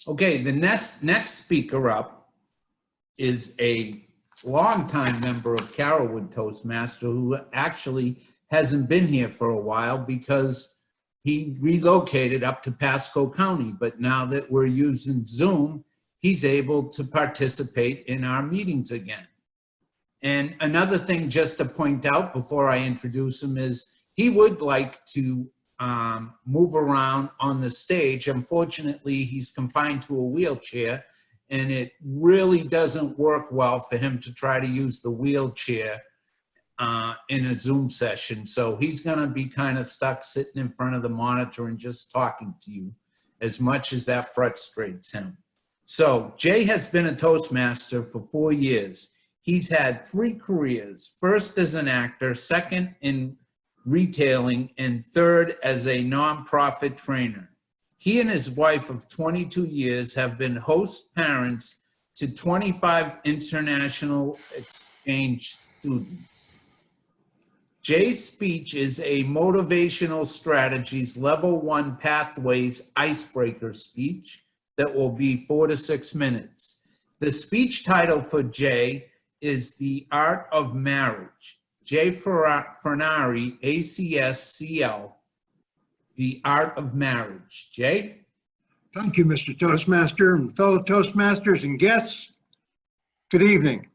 Okay, the next speaker up is a longtime member of Carrollwood Toastmaster who actually hasn't been here for a while because he relocated up to Pasco County. But now that we're using Zoom, he's able to participate in our meetings again. And another thing just to point out before I introduce him is he would like to move around on the stage. Unfortunately, he's confined to a wheelchair, and it really doesn't work well for him to try to use the wheelchair in a Zoom session. So he's gonna be kind of stuck sitting in front of the monitor and just talking to you, as much as that frustrates him. So Jay has been a Toastmaster for 4 years. He's had 3 careers, first as an actor, second in retailing, and third as a nonprofit trainer. He and his wife of 22 years have been host parents to 25 international exchange students. Jay's speech is a motivational strategies level 1 pathways icebreaker speech that will be 4 to 6 minutes. The speech title for Jay is The Art of Marriage. Jay Furnari, ACSCL, The Art of Marriage. Jay? Thank you, Mr. Toastmaster and fellow Toastmasters and guests. Good evening.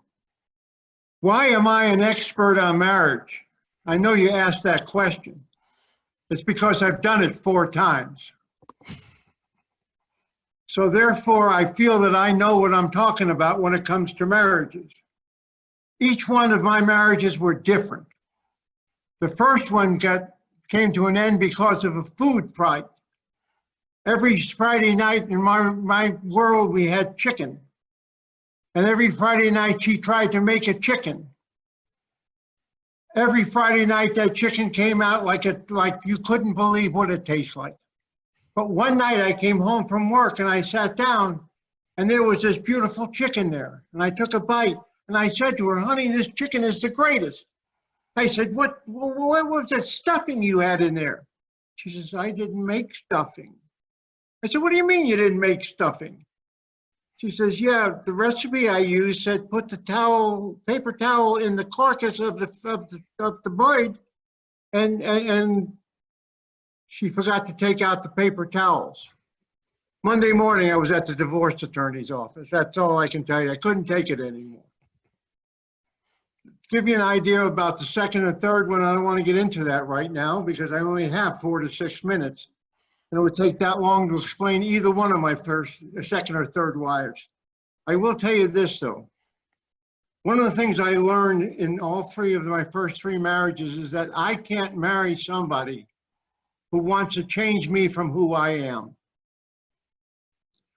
Why am I an expert on marriage? I know you asked that question. It's because I've done it 4 times. So therefore, I feel that I know what I'm talking about when it comes to marriages. Each one of my marriages were different. The first one came to an end because of a food fight. Every Friday night in my world, we had chicken. And every Friday night, she tried to make a chicken. Every Friday night, that chicken came out like you couldn't believe what it tastes like. But one night, I came home from work and I sat down, and there was this beautiful chicken there. And I took a bite. And I said to her, honey, this chicken is the greatest. I said, what was that stuffing you had in there? She says, I didn't make stuffing. I said, what do you mean you didn't make stuffing? She says, yeah, the recipe I used said put the paper towel in the carcass of the bird, and she forgot to take out the paper towels. Monday morning, I was at the divorce attorney's office. That's all I can tell you. I couldn't take it anymore. Give you an idea about the second or third one. I don't want to get into that right now because I only have 4 to 6 minutes. And it would take that long to explain either one of my second or third wives. I will tell you this though. One of the things I learned in all 3 of my first 3 marriages is that I can't marry somebody who wants to change me from who I am.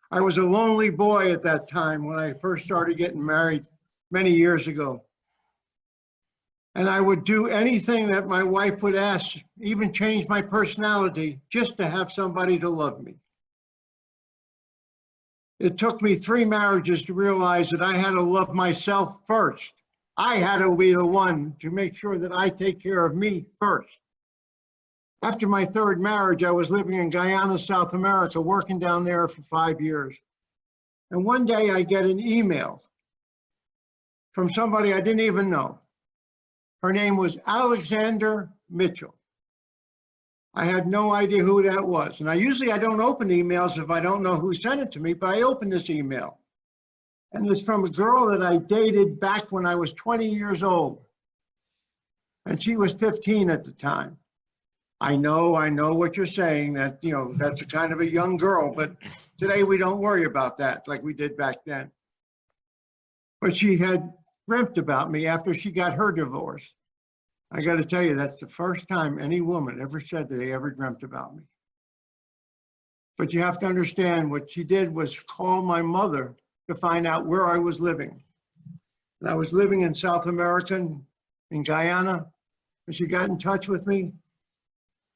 I was a lonely boy at that time when I first started getting married many years ago. And I would do anything that my wife would ask, even change my personality, just to have somebody to love me. It took me 3 marriages to realize that I had to love myself first. I had to be the one to make sure that I take care of me first. After my 3rd marriage, I was living in Guyana, South America, working down there for 5 years. And one day I get an email from somebody I didn't even know. Her name was Alexander Mitchell. I had no idea who that was. And I don't open emails if I don't know who sent it to me, but I opened this email. And it's from a girl that I dated back when I was 20 years old. And she was 15 at the time. I know what you're saying, that, you know, that's a kind of a young girl, but today we don't worry about that like we did back then. But she had dreamt about me after she got her divorce. I got to tell you, that's the first time any woman ever said that they ever dreamt about me. But you have to understand, what she did was call my mother to find out where I was living. And I was living in South America, in Guyana, and she got in touch with me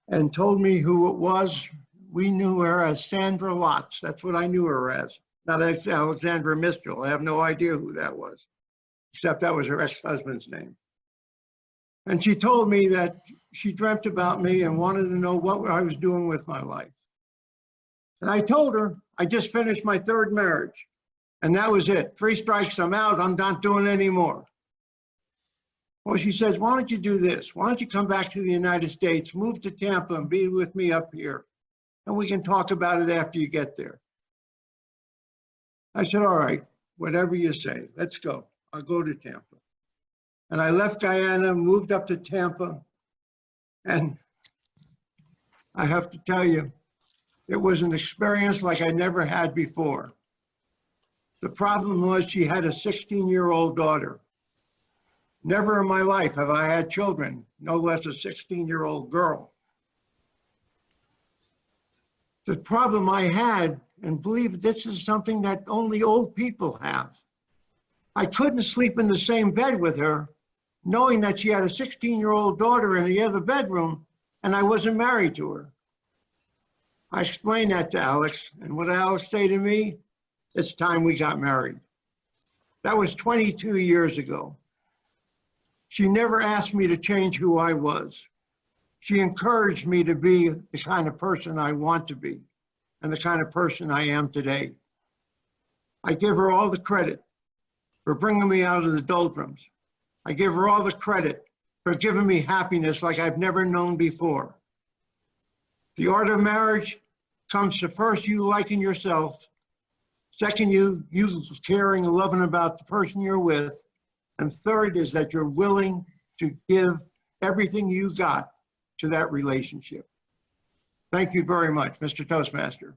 and told me who it was. We knew her as Sandra Lotz. That's what I knew her as, not as Alexandra Mitchell. I have no idea who that was, except that was her ex-husband's name. And she told me that she dreamt about me and wanted to know what I was doing with my life. And I told her I just finished my third marriage. And that was it. 3 strikes, I'm out. I'm not doing any more. Well, she says, why don't you do this? Why don't you come back to the United States, move to Tampa and be with me up here? And we can talk about it after you get there. I said, all right, whatever you say, let's go. I'll go to Tampa. And I left Guyana, moved up to Tampa. And I have to tell you, it was an experience like I never had before. The problem was she had a 16-year-old daughter. Never in my life have I had children, no less a 16-year-old girl. The problem I had, and believe this is something that only old people have, I couldn't sleep in the same bed with her, knowing that she had a 16-year-old daughter in the other bedroom, and I wasn't married to her. I explained that to Alex, and what did Alex say to me? It's time we got married. That was 22 years ago. She never asked me to change who I was. She encouraged me to be the kind of person I want to be and the kind of person I am today. I give her all the credit for bringing me out of the doldrums. I give her all the credit for giving me happiness like I've never known before. The art of marriage comes to first you liking yourself, second you caring and loving about the person you're with, and third is that you're willing to give everything you got to that relationship. Thank you very much, Mr. Toastmaster.